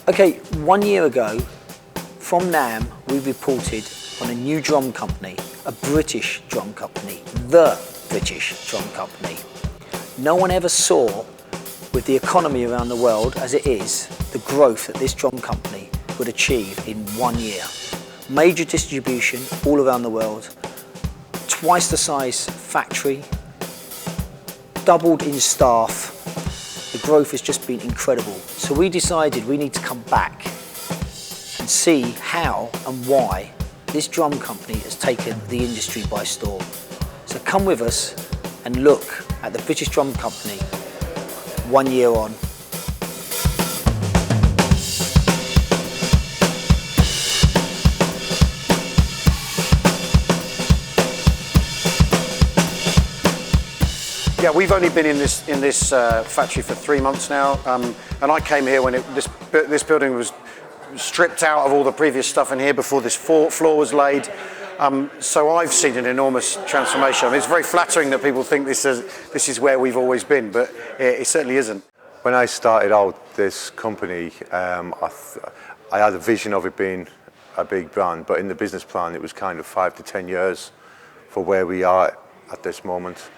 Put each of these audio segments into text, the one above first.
Okay, 1 year ago, from Namm, we reported on a new drum company, a British drum company, the British drum company. No one ever saw, with the economy around the world as it is, the growth that this drum company would achieve in 1 year. Major distribution all around the world, twice the size factory, doubled in staff. The growth has just been incredible. So we decided we need to come back and see how and why this drum company has taken the industry by storm. So come with us and look at the British Drum Company 1 year on. Yeah, we've only been in this factory for 3 months now, and I came here when this building was stripped out of all the previous stuff in here before this floor was laid. So I've seen an enormous transformation. I mean, it's very flattering that people think this is where we've always been, but it certainly isn't. When I started out this company, I had a vision of it being a big brand, but in the business plan it was kind of 5 to 10 years for where we are at this moment.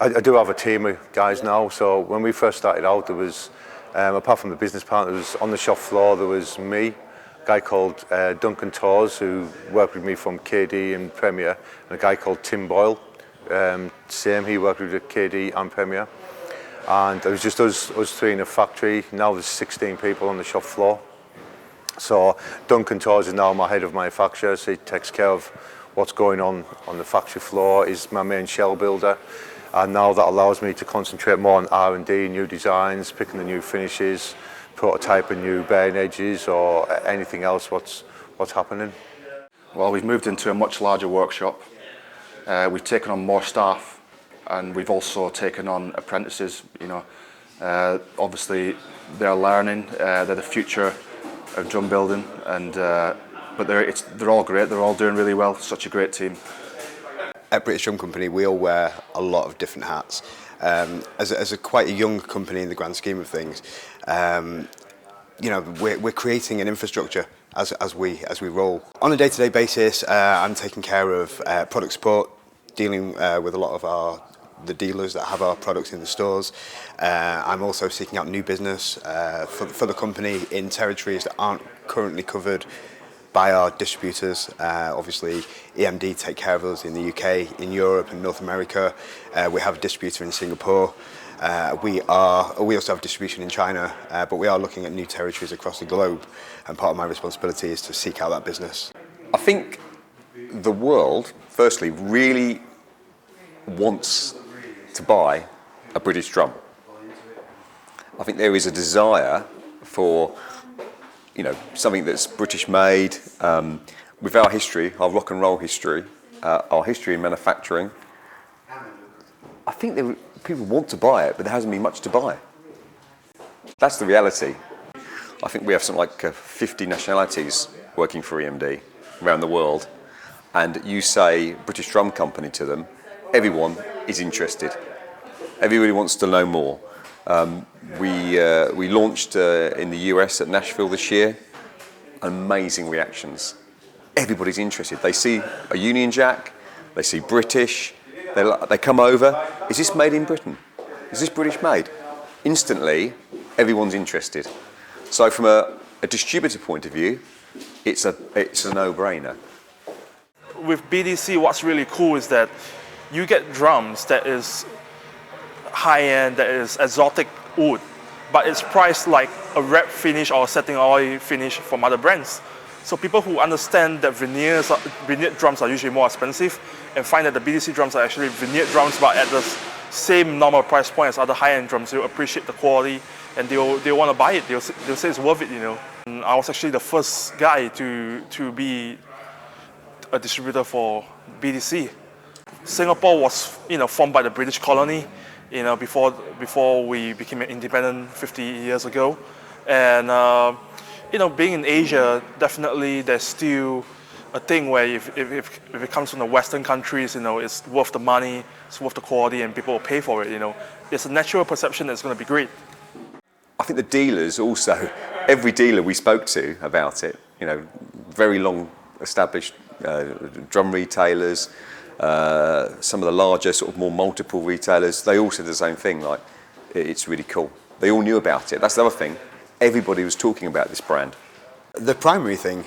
I do have a team of guys now, so when we first started out there was, apart from the business plan, there was on the shop floor there was me, a guy called Duncan Torres who worked with me from KD and Premier, and a guy called Tim Boyle, he worked with KD and Premier, and it was just us three in the factory. Now there's 16 people on the shop floor. So Duncan Torres is now my head of manufacture, so he takes care of what's going on the factory floor, is my main shell builder, and now that allows me to concentrate more on R&D, new designs, picking the new finishes, prototyping new bearing edges or anything else what's happening. Well, we've moved into a much larger workshop. We've taken on more staff, and we've also taken on apprentices. You know, obviously they're learning, they're the future of drum building, and but they're all great, they're all doing really well, such a great team. At British Drum Company we all wear a lot of different hats. As a quite a young company in the grand scheme of things, you know, we're creating an infrastructure as we roll. On a day-to-day basis, I'm taking care of product support, dealing with a lot of the dealers that have our products in the stores. I'm also seeking out new business for the company in territories that aren't currently covered by our distributors. Obviously, EMD take care of us in the UK, in Europe and North America. We have a distributor in Singapore. We also have distribution in China, but we are looking at new territories across the globe, and part of my responsibility is to seek out that business. I think the world, firstly, really wants to buy a British drum. I think there is a desire for, you know, something that's British made, with our history, our rock and roll history, our history in manufacturing. I think people want to buy it, but there hasn't been much to buy. That's the reality. I think we have something like 50 nationalities working for EMD around the world, and you say British Drum Company to them, everyone is interested. Everybody wants to know more. We launched in the US at Nashville this year. Amazing reactions. Everybody's interested. They see a Union Jack, they see British, they come over. Is this made in Britain? Is this British made? Instantly, everyone's interested. So from a distributor point of view, it's a no-brainer. With BDC, what's really cool is that you get drums that is high-end, that is exotic wood, but it's priced like a wrap finish or a setting oil finish from other brands. So people who understand that veneered drums are usually more expensive and find that the BDC drums are actually veneered drums but at the same normal price point as other high-end drums, they'll appreciate the quality and they'll want to buy it. They'll say it's worth it, you know. And I was actually the first guy to be a distributor for BDC. Singapore was, you know, formed by the British colony, you know, before we became independent 50 years ago, and you know, being in Asia, definitely there's still a thing where if it comes from the Western countries, you know, it's worth the money, it's worth the quality, and people will pay for it. You know, it's a natural perception that it's going to be great. I think the dealers also, every dealer we spoke to about it, you know, very long established drum retailers, some of the larger sort of more multiple retailers, they all said the same thing, like, it's really cool. They all knew about it. That's the other thing. Everybody was talking about this brand. The primary thing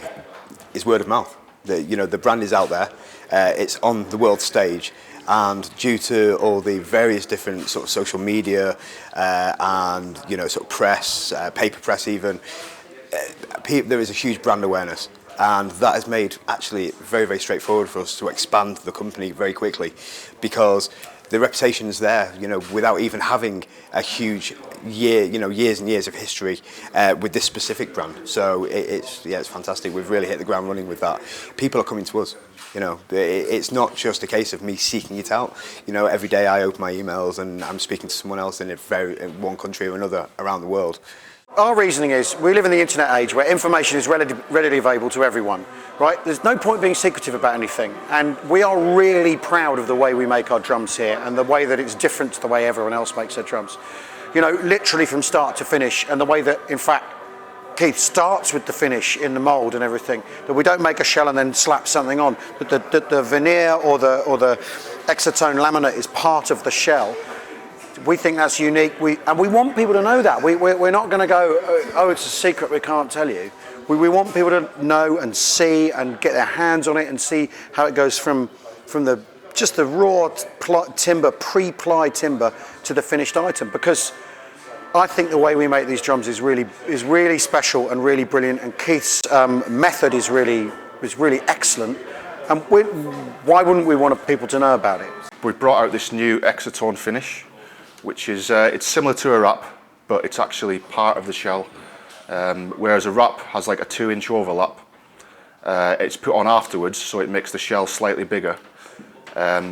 is word of mouth. The brand is out there, it's on the world stage, and due to all the various different sort of social media and sort of press, paper press even, there is a huge brand awareness, and that has made actually very, very straightforward for us to expand the company very quickly, because the reputation is there, without even having a huge years and years of history with this specific brand. So it's fantastic. We've really hit the ground running with that. People are coming to us. It's not just a case of me seeking it out. Every day I open my emails and I'm speaking to someone else in one country or another around the world. Our reasoning is we live in the internet age where information is readily available to everyone, right? There's no point being secretive about anything, and we are really proud of the way we make our drums here and the way that it's different to the way everyone else makes their drums. Literally from start to finish, and the way that, in fact, Keith starts with the finish in the mould and everything, that we don't make a shell and then slap something on, but the veneer or the exotone laminate is part of the shell. We think that's unique, and we want people to know that. We're not going to go, oh, it's a secret, we can't tell you. We want people to know and see and get their hands on it and see how it goes from just the raw timber, pre-ply timber, to the finished item. Because I think the way we make these drums is really special and really brilliant, and Keith's method is really excellent. And why wouldn't we want people to know about it? We've brought out this new exotone finish, which is it's similar to a wrap, but it's actually part of the shell. Whereas a wrap has like a 2-inch overlap. It's put on afterwards, so it makes the shell slightly bigger.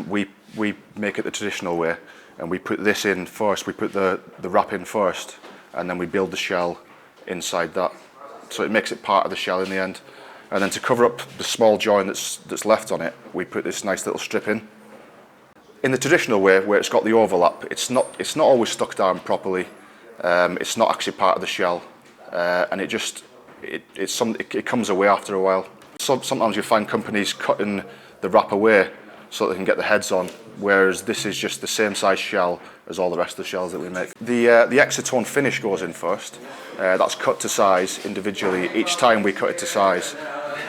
We make it the traditional way, and we put this in first. We put the wrap in first, and then we build the shell inside that. So it makes it part of the shell in the end. And then to cover up the small join that's left on it, we put this nice little strip in. In the traditional way, where it's got the overlap, it's not always stuck down properly. It's not actually part of the shell, and it comes away after a while. Sometimes you find companies cutting the wrap away so they can get the heads on, whereas this is just the same size shell as all the rest of the shells that we make. The exotone finish goes in first. That's cut to size individually. Each time we cut it to size,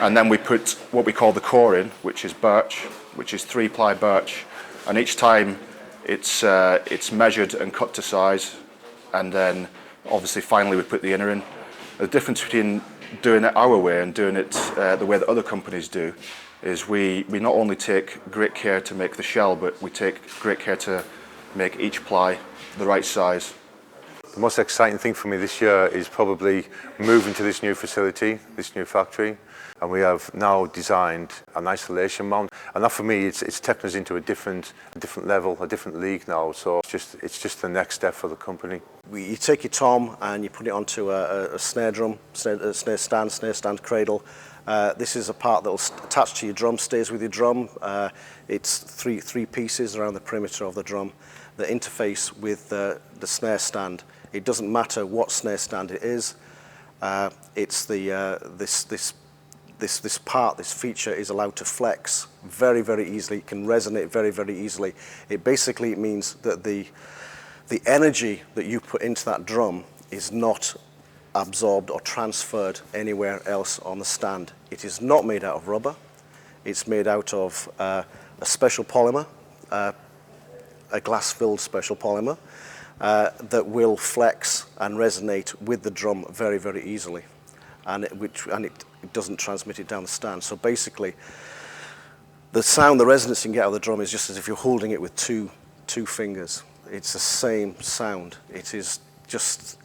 and then we put what we call the core in, which is birch, which is 3-ply birch. And each time it's measured and cut to size, and then obviously finally we put the inner in. The difference between doing it our way and doing it the way that other companies do is we not only take great care to make the shell, but we take great care to make each ply the right size. The most exciting thing for me this year is probably moving to this new facility, this new factory. And we have now designed an isolation mount, and that for me it's taken us into a different level, a different league now. So it's just the next step for the company. You take your tom and you put it onto a snare drum, snare stand cradle. This is a part that will attach to your drum, stays with your drum. It's three pieces around the perimeter of the drum that interface with the snare stand. It doesn't matter what snare stand it is. It's this part, this feature is allowed to flex very, very easily. It can resonate very, very easily. It basically means that the energy that you put into that drum is not absorbed or transferred anywhere else on the stand. It is not made out of rubber. It's made out of a special polymer, a glass-filled special polymer that will flex and resonate with the drum very, very easily. And it doesn't transmit it down the stand. So basically, the sound, the resonance you can get out of the drum is just as if you're holding it with two fingers. It's the same sound. It is just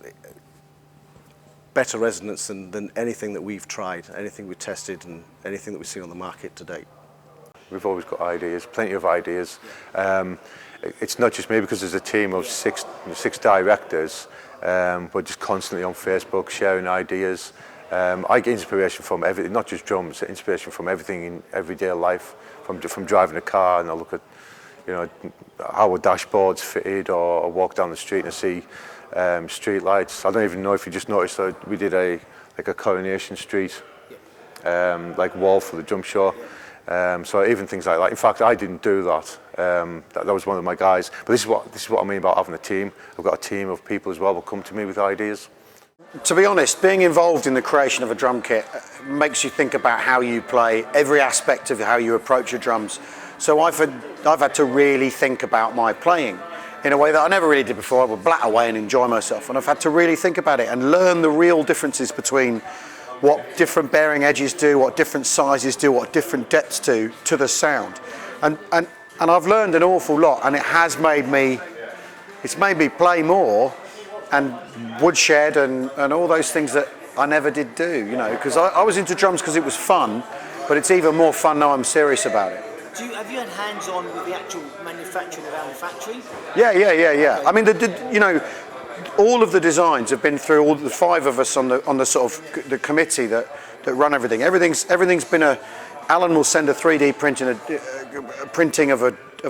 better resonance than anything that we've tried, anything we've tested, and anything that we've seen on the market to date. We've always got ideas, plenty of ideas. It's not just me, because there's a team of six directors. We're just constantly on Facebook sharing ideas. I get inspiration from everything, not just drums, inspiration from everything in everyday life, from driving a car, and I look at how a dashboard's fitted, or walk down the street and I see street lights. I don't even know if you just noticed that we did like a Coronation Street like wall for the jump show. So even things like that. In fact, I didn't do that. That was one of my guys. But this is what I mean about having a team. I've got a team of people as well who come to me with ideas. To be honest, being involved in the creation of a drum kit makes you think about how you play, every aspect of how you approach your drums. So I've had to really think about my playing in a way that I never really did before. I would blat away and enjoy myself, and I've had to really think about it and learn the real differences between what different bearing edges do, what different sizes do, what different depths do to the sound. And I've learned an awful lot, and it's made me play more and woodshed and all those things that I never did do, you know, because I was into drums because it was fun, but it's even more fun now I'm serious about it. Have you had hands-on with the actual manufacturing around the factory? Yeah. I mean, you know, all of the designs have been through all the 5 of us on the sort of the committee that run everything. Everything's been Alan will send a 3D printing of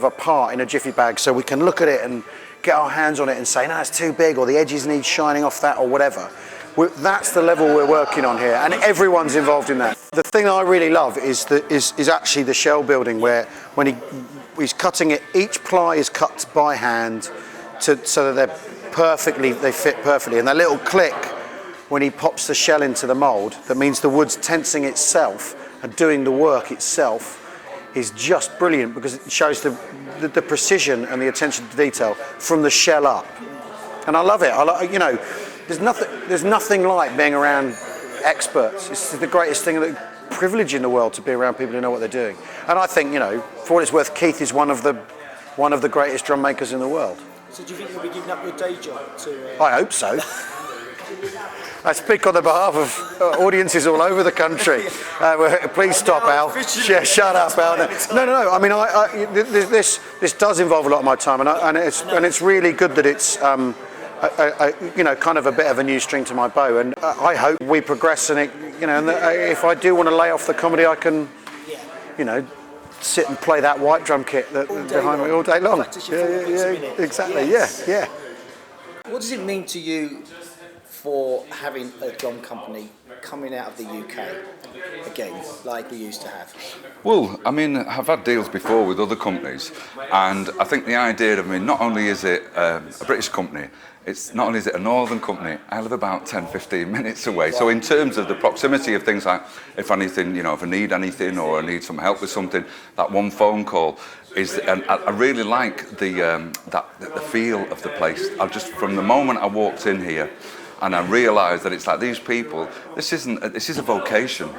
a part in a jiffy bag, so we can look at it and get our hands on it and say, no, it's too big, or the edges need shining off that, or whatever. That's the level we're working on here, and everyone's involved in that. The thing I really love is actually the shell building, where when he's cutting it, each ply is cut by hand so that they fit perfectly, and that little click when he pops the shell into the mould, that means the wood's tensing itself and doing the work itself, is just brilliant, because it shows the precision and the attention to detail from the shell up. And I love it. You know, there's nothing like being around experts. It's the greatest thing, the privilege in the world, to be around people who know what they're doing. And I think, you know, for what it's worth, Keith is one of the greatest drum makers in the world. So do you think you'll be giving up your day job to... I hope so. I speak on the behalf of audiences all over the country. Please stop, Al. Yeah, shut up, Al. No. I mean, this does involve a lot of my time, and it's really good that it's you know, kind of a bit of a new string to my bow. And I hope we progress, and if I do want to lay off the comedy, I can, you know, sit and play that white drum kit behind me all day long. Yeah, exactly. Yeah. What does it mean to you for having a drum company coming out of the UK again, like we used to have? Well, I mean, I've had deals before with other companies, and I think the idea of, I mean, not only is it a British company, it's not only is it a northern company, I live about 10-15 minutes away. So in terms of the proximity of things, like if anything, you know, if I need anything or I need some help with something, that one phone call is, and I really like the feel of the place. From the moment I walked in here, and I realised that it's like these people, this is a vocation.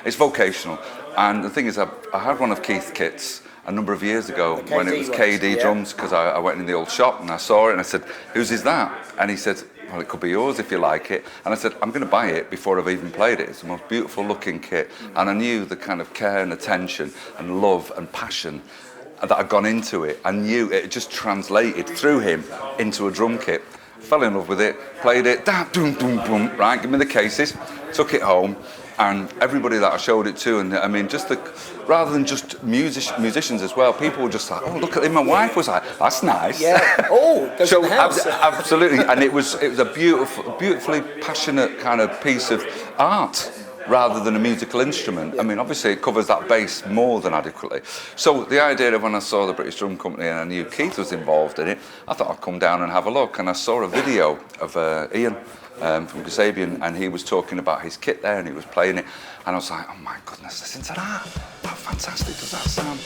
It's vocational. And the thing is, I had one of Keith's kits a number of years ago when it was KD drums, because I went in the old shop and I saw it and I said, whose is that? And he said, well, it could be yours if you like it. And I said, I'm going to buy it before I've even played it. It's the most beautiful looking kit. And I knew the kind of care and attention and love and passion that had gone into it. I knew it just translated through him into a drum kit. Fell in love with it, played it, right, give me the cases, took it home, and everybody that I showed it to, and I mean, rather than just musicians as well, people were just like, oh, look at him. My wife was like, that's nice. Yeah. Oh, goes so in the house. Absolutely, and it was a beautifully passionate kind of piece of art, rather than a musical instrument. Yeah. I mean, obviously it covers that bass more than adequately. So the idea of when I saw the British Drum Company and I knew Keith was involved in it, I thought I'd come down and have a look. And I saw a video of Ian from Kasabian, and he was talking about his kit there and he was playing it. And I was like, oh my goodness, listen to that. How fantastic does that sound?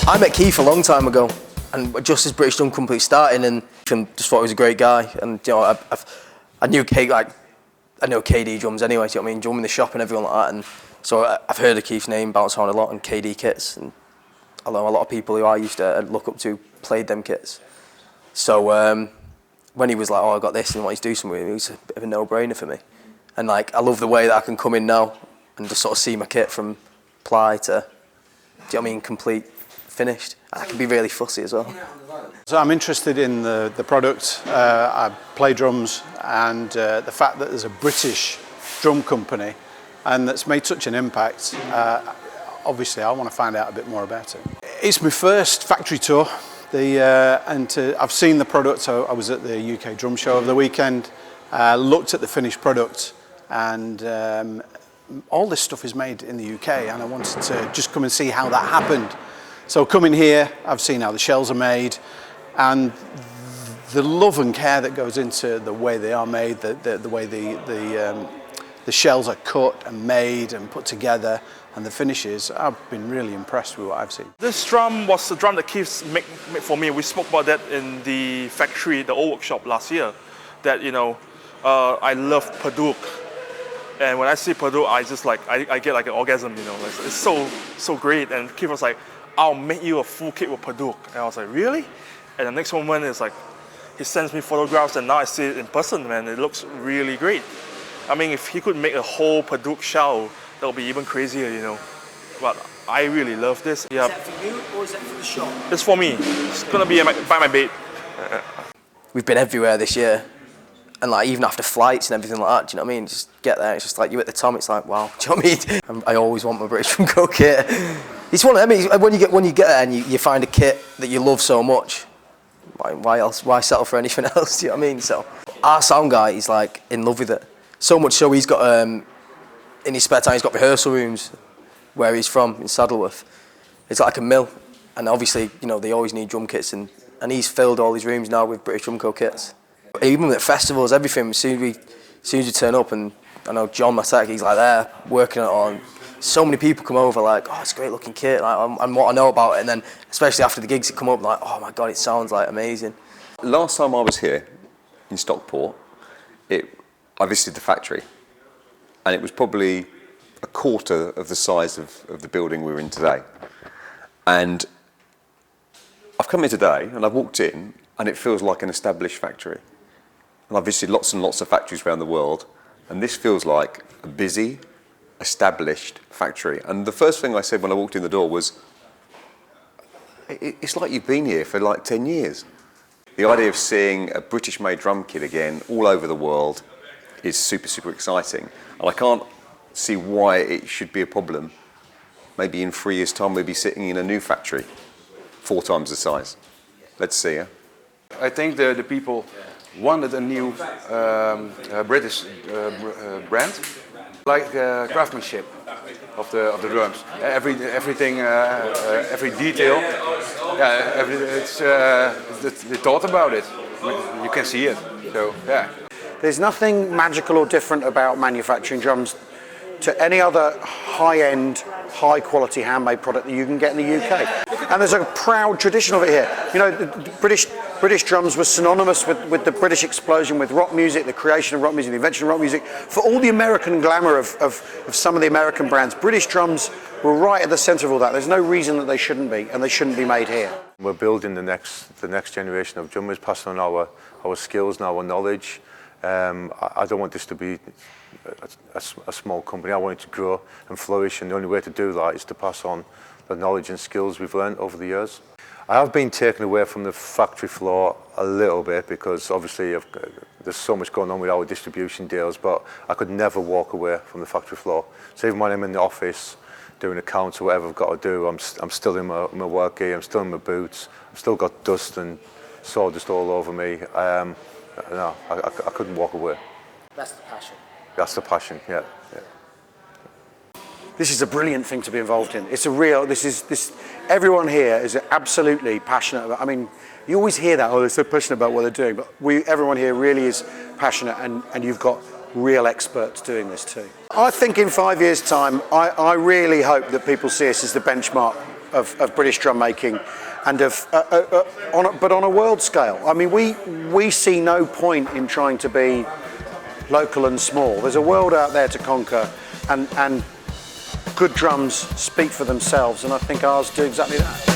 I met Keith a long time ago, and just as British Drum Company starting, and just thought he was a great guy. And you know, I knew KD drums anyway. You know what I mean, drumming in the shop and everything like that. And So I've heard of Keith's name bounce around a lot, and KD kits, and I know a lot of people who I used to look up to played them kits. So when he was like, oh, I got this and wanted to do something with it, it was a bit of a no-brainer for me. And like, I love the way that I can come in now and just sort of see my kit from ply to, do you know what I mean, complete, finished. And I can be really fussy as well. So I'm interested in the product. I play drums, and the fact that there's a British drum company and that's made such an impact, obviously I want to find out a bit more about it. It's my first factory tour, I've seen the product. I was at the UK Drum Show over the weekend, looked at the finished product, and all this stuff is made in the UK, and I wanted to just come and see how that happened. So coming here, I've seen how the shells are made, and the love and care that goes into the way they are made, the way the shells are cut and made and put together, and the finishes. I've been really impressed with what I've seen. This drum was the drum that Keith made for me. We spoke about that in the factory, the old workshop last year. That, you know, I love Purdue. And when I see Purdue, I just like, I get like an orgasm, you know. It's so great. And Keith was like, I'll make you a full kit with Purdue. And I was like, really? And the next moment is like, he sends me photographs, and now I see it in person, man. It looks really great. I mean, if he could make a whole Purdue shell, that would be even crazier, you know. But I really love this. Yeah. Is that for you, or is that for the shop? It's for me. It's gonna be by my bed. We've been everywhere this year, and like even after flights and everything like that, do you know what I mean? Just get there, it's just like you at the top, it's like, wow, do you know what I mean? I always want my British Drum Co kit. It's one of them, I mean, when you get there and you find a kit that you love so much, why settle for anything else, do you know what I mean? So our sound guy is like in love with it. So much so he's got, in his spare time, he's got rehearsal rooms where he's from, in Saddleworth. It's like a mill, and obviously, you know, they always need drum kits, and he's filled all his rooms now with British Drum Co kits. Even at festivals, everything, as soon as you turn up, and I know John, my tech, he's like there, working on it all. So many people come over like, oh, it's a great looking kit, like, and what I know about it, and then especially after the gigs, it come up like, oh my God, it sounds like amazing. Last time I was here in Stockport, I visited the factory, and it was probably a quarter of the size of the building we're in today. And I've come here today, and I've walked in, and it feels like an established factory. And I've visited lots and lots of factories around the world, and this feels like a busy, established factory. And the first thing I said when I walked in the door was, it's like you've been here for like 10 years. The idea of seeing a British-made drum kit again all over the world is super, super exciting. And I can't see why it should be a problem. Maybe in 3 years' time we'll be sitting in a new factory, 4 times the size. Let's see, yeah? I think the people wanted a new British brand, like craftsmanship of the drums. Everything, every detail. Yeah, they thought about it. You can see it. So yeah. There's nothing magical or different about manufacturing drums to any other high-end, high-quality handmade product that you can get in the UK. And there's a proud tradition of it here. You know, the British drums were synonymous with the British explosion, with rock music, the creation of rock music, the invention of rock music. For all the American glamour of some of the American brands, British drums were right at the centre of all that. There's no reason that they shouldn't be, and they shouldn't be made here. We're building the next generation of drummers, passing on our skills and our knowledge. I don't want this to be a small company. I want it to grow and flourish, and the only way to do that is to pass on the knowledge and skills we've learned over the years. I have been taken away from the factory floor a little bit because obviously there's so much going on with our distribution deals, but I could never walk away from the factory floor. So even when I'm in the office doing accounts or whatever I've got to do, I'm still in my work gear, I'm still in my boots, I've still got dust and sawdust all over me. No, I couldn't walk away. That's the passion. That's the passion, yeah. This is a brilliant thing to be involved in. It's a real, everyone here is absolutely passionate about, I mean, you always hear that, oh, they're so passionate about what they're doing, but everyone here really is passionate, and you've got real experts doing this too. I think in 5 years' time, I really hope that people see us as the benchmark of British drum making, and but on a world scale. I mean, we see no point in trying to be local and small. There's a world out there to conquer, and good drums speak for themselves, and I think ours do exactly that.